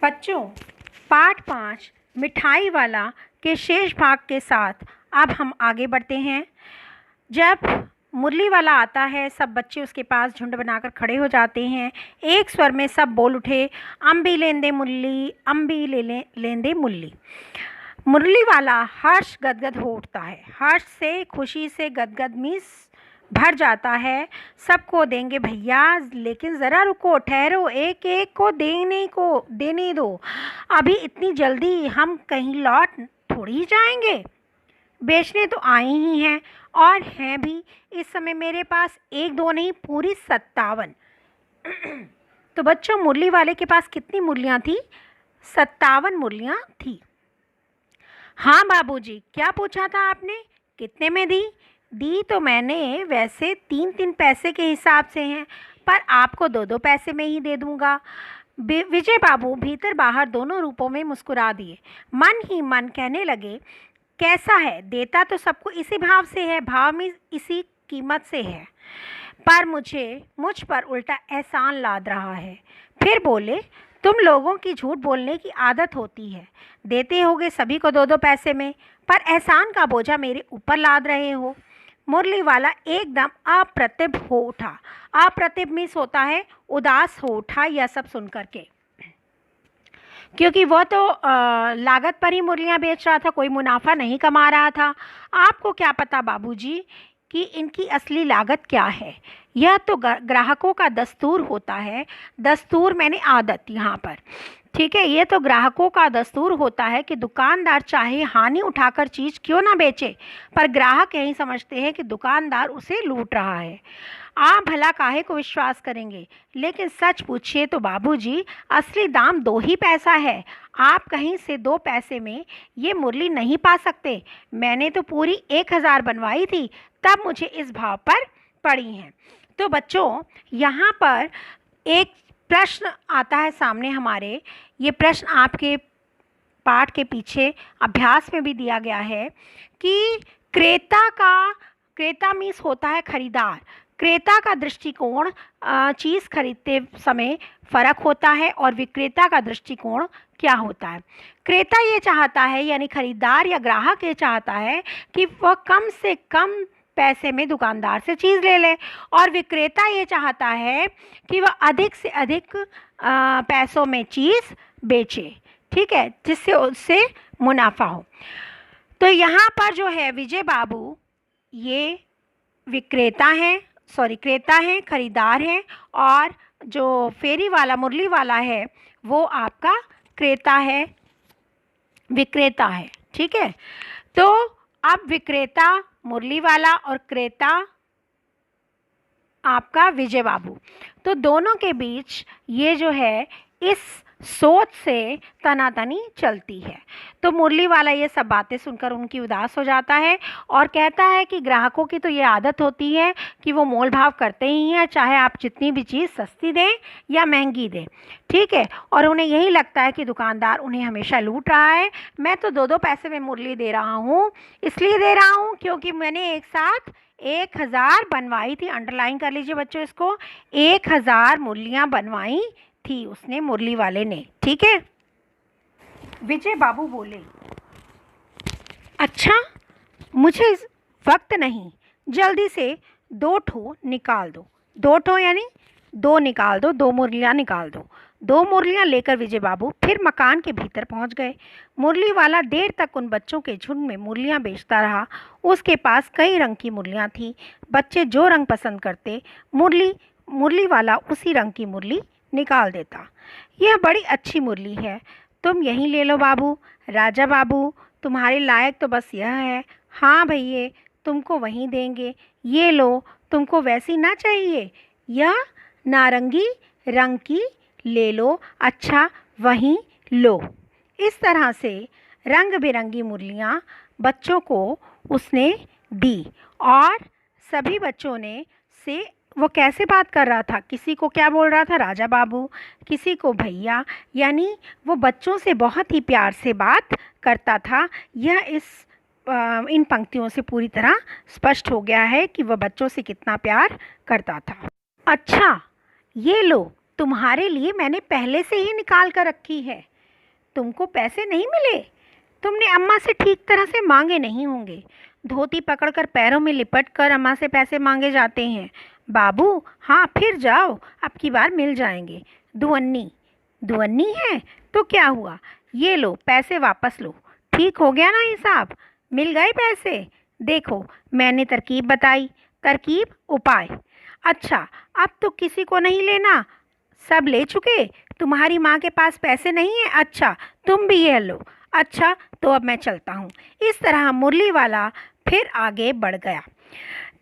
बच्चों, पाठ 5 मिठाई वाला के शेष भाग के साथ अब हम आगे बढ़ते हैं। जब मुरली वाला आता है, सब बच्चे उसके पास झुंड बनाकर खड़े हो जाते हैं। एक स्वर में सब बोल उठे, अम्बी लेंदे मुरली, अम्बी लेंदे मुरली। मुरली वाला हर्ष गदगद हो उठता है, हर्ष से, खुशी से गदगद मीस भर जाता है। सबको देंगे भैया, लेकिन ज़रा रुको, ठहरो, एक एक को देने दो। अभी इतनी जल्दी हम कहीं लौट थोड़ी ही जाएंगे, बेचने तो आए ही हैं, और हैं भी इस समय मेरे पास एक दो नहीं, पूरी 57। तो बच्चों, मुरली वाले के पास कितनी मुरलियाँ थी? 57 मुरलियाँ थी। हाँ बाबूजी, क्या पूछा था आपने? कितने में दी? दी तो मैंने वैसे 3-3 पैसे के हिसाब से हैं, पर आपको 2-2 पैसे में ही दे दूंगा। विजय बाबू भीतर बाहर दोनों रूपों में मुस्कुरा दिए। मन ही मन कहने लगे, कैसा है, देता तो सबको इसी भाव से है, भाव में इसी कीमत से है, पर मुझ पर उल्टा एहसान लाद रहा है। फिर बोले, तुम लोगों की झूठ बोलने की आदत होती है, देते होगे सभी को 2-2 पैसे में, पर एहसान का बोझा मेरे ऊपर लाद रहे हो। मुरली वाला एकदम अप्रतिभ हो उठा। अप्रतिभ मीन्स होता है उदास हो उठा यह सब सुन करके, क्योंकि वह तो लागत पर ही मुरलियाँ बेच रहा था, कोई मुनाफा नहीं कमा रहा था। आपको क्या पता बाबूजी कि इनकी असली लागत क्या है? यह तो ग्राहकों का दस्तूर होता है। दस्तूर मैंने आदत यहाँ पर, ठीक है। ये तो ग्राहकों का दस्तूर होता है कि दुकानदार चाहे हानि उठाकर चीज़ क्यों ना बेचे, पर ग्राहक यही समझते हैं कि दुकानदार उसे लूट रहा है। आप भला काहे को विश्वास करेंगे? लेकिन सच पूछिए तो बाबूजी, असली दाम 2 ही पैसा है। आप कहीं से 2 पैसे में ये मुरली नहीं पा सकते। मैंने तो पूरी 1000 बनवाई थी, तब मुझे इस भाव पर पड़ी हैं। तो बच्चों, यहाँ पर एक प्रश्न आता है सामने हमारे। ये प्रश्न आपके पाठ के पीछे अभ्यास में भी दिया गया है कि क्रेता मीन्स होता है खरीदार। क्रेता का दृष्टिकोण चीज़ खरीदते समय फ़र्क होता है, और विक्रेता का दृष्टिकोण क्या होता है? क्रेता ये चाहता है, यानी खरीदार या ग्राहक ये चाहता है कि वह कम से कम पैसे में दुकानदार से चीज़ ले ले, और विक्रेता ये चाहता है कि वह अधिक से अधिक पैसों में चीज़ बेचे, ठीक है, जिससे उससे मुनाफा हो। तो यहाँ पर जो है विजय बाबू, ये क्रेता हैं, खरीदार हैं, और जो फेरी वाला, मुरली वाला है, वो आपका विक्रेता है, ठीक है। तो अब विक्रेता मुरली वाला और क्रेता आपका विजय बाबू, तो दोनों के बीच ये जो है इस सोच से तनातनी चलती है। तो मुरली वाला ये सब बातें सुनकर उनकी उदास हो जाता है और कहता है कि ग्राहकों की तो ये आदत होती है कि वो मोल भाव करते ही हैं, चाहे आप जितनी भी चीज़ सस्ती दें या महंगी दें, ठीक है। और उन्हें यही लगता है कि दुकानदार उन्हें हमेशा लूट रहा है। मैं तो 2-2 पैसे में मुरली दे रहा हूँ, इसलिए दे रहा हूँ क्योंकि मैंने एक साथ 1000 बनवाई थी। अंडरलाइन कर लीजिए बच्चों इसको, 1000 मुरलियाँ बनवाई थी उसने, मुरली वाले ने, ठीक है। विजय बाबू बोले, अच्छा, मुझे वक्त नहीं, जल्दी से 2 ठो निकाल दो। 2 ठो यानी 2 निकाल दो, 2 मुरलियाँ निकाल दो। 2 मुरलियाँ लेकर विजय बाबू फिर मकान के भीतर पहुंच गए। मुरली वाला देर तक उन बच्चों के झुंड में मुरलियाँ बेचता रहा। उसके पास कई रंग की मुरलियाँ थीं। बच्चे जो रंग पसंद करते, मुरली वाला उसी रंग की मुरली निकाल देता। यह बड़ी अच्छी मुरली है, तुम यहीं ले लो बाबू। राजा बाबू, तुम्हारे लायक तो बस यह है। हाँ भैया, तुमको वहीं देंगे, ये लो। तुमको वैसी ना चाहिए, यह नारंगी रंग की ले लो। अच्छा, वहीं लो। इस तरह से रंग बिरंगी मुरलियाँ बच्चों को उसने दी, और सभी बच्चों ने से वो कैसे बात कर रहा था, किसी को क्या बोल रहा था? राजा बाबू, किसी को भैया, यानी वो बच्चों से बहुत ही प्यार से बात करता था। यह इन पंक्तियों से पूरी तरह स्पष्ट हो गया है कि वह बच्चों से कितना प्यार करता था। अच्छा, ये लो, तुम्हारे लिए मैंने पहले से ही निकाल कर रखी है। तुमको पैसे नहीं मिले? तुमने अम्मा से ठीक तरह से मांगे नहीं होंगे। धोती पकड़कर पैरों में लिपट कर अम्मा से पैसे मांगे जाते हैं। बाबू, हाँ फिर जाओ, अब की बार मिल जाएंगे। दुअन्नी, दुअन्नी है तो क्या हुआ, ये लो पैसे वापस लो। ठीक हो गया ना हिसाब? मिल गए पैसे? देखो मैंने तरकीब बताई। तरकीब? उपाय। अच्छा, अब तो किसी को नहीं लेना, सब ले चुके। तुम्हारी माँ के पास पैसे नहीं है? अच्छा, तुम भी ये लो। अच्छा, तो अब मैं चलता हूँ। इस तरह मुरली वाला फिर आगे बढ़ गया।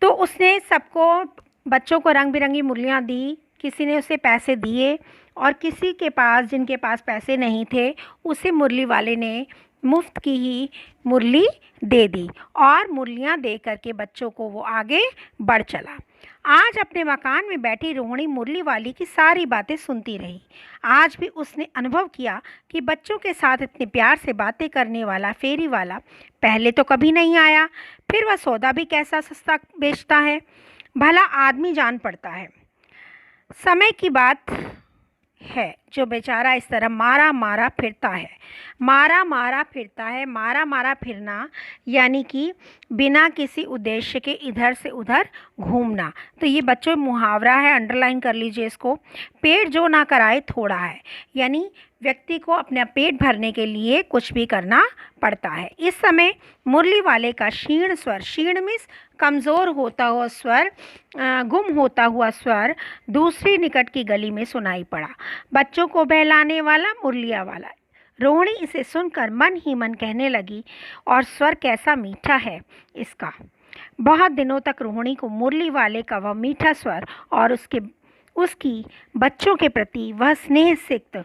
तो उसने सबको, बच्चों को रंग बिरंगी मुरलियाँ दी। किसी ने उसे पैसे दिए और किसी के पास, जिनके पास पैसे नहीं थे, उसे मुरली वाले ने मुफ्त की ही मुरली दे दी और मुरलियाँ दे करके बच्चों को वो आगे बढ़ चला। आज अपने मकान में बैठी रोहिणी मुरली वाली की सारी बातें सुनती रही। आज भी उसने अनुभव किया कि बच्चों के साथ इतने प्यार से बातें करने वाला फेरी वाला पहले तो कभी नहीं आया। फिर वह सौदा भी कैसा सस्ता बेचता है, भला आदमी जान पड़ता है। समय की बात है जो बेचारा इस तरह मारा मारा फिरता है। मारा मारा फिरता है। मारा मारा फिरना यानी कि बिना किसी उद्देश्य के इधर से उधर घूमना। तो ये बच्चों मुहावरा है, अंडरलाइन कर लीजिए इसको। पेट जो ना कराए थोड़ा है, यानी व्यक्ति को अपना पेट भरने के लिए कुछ भी करना पड़ता है। इस समय मुरली वाले का क्षीण स्वर, क्षीण मीन्स कमज़ोर होता हुआ स्वर, गुम होता हुआ स्वर दूसरी निकट की गली में सुनाई पड़ा। बच्चों को बहलाने वाला मुरलिया वाला। रोहिणी इसे सुनकर मन ही मन कहने लगी, और स्वर कैसा मीठा है इसका। बहुत दिनों तक रोहिणी को मुरली वाले का वह मीठा स्वर और उसकी बच्चों के प्रति वह स्नेह सिक्त,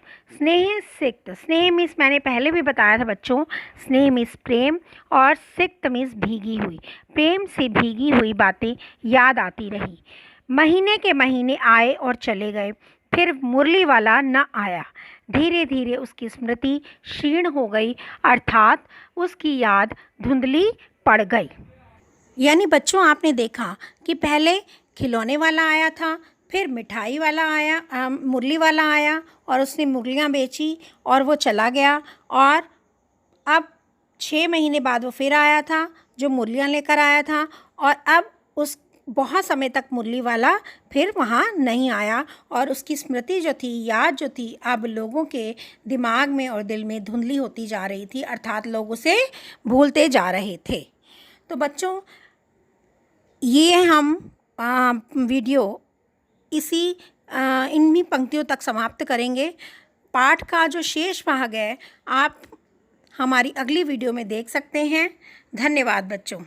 स्नेह मीन्स मैंने पहले भी बताया था बच्चों, स्नेह मीन्स प्रेम और सिक्त मीन्स भीगी हुई, प्रेम से भीगी हुई बातें याद आती रही। महीने के महीने आए और चले गए, फिर मुरली वाला न आया। धीरे धीरे उसकी स्मृति क्षीण हो गई, अर्थात उसकी याद धुंधली पड़ गई। यानी बच्चों, आपने देखा कि पहले खिलौने वाला आया था, फिर मिठाई वाला आया, मुरली वाला आया और उसने मुरलियाँ बेची और वो चला गया। और अब 6 महीने बाद वो फिर आया था जो मुरलियाँ लेकर आया था, और अब उस बहुत समय तक मुरली वाला फिर वहाँ नहीं आया और उसकी स्मृति जो थी, याद जो थी, अब लोगों के दिमाग में और दिल में धुंधली होती जा रही थी, अर्थात लोग उसे भूलते जा रहे थे। तो बच्चों, ये हम वीडियो इन्हीं पंक्तियों तक समाप्त करेंगे। पाठ का जो शेष भाग है आप हमारी अगली वीडियो में देख सकते हैं। धन्यवाद बच्चों।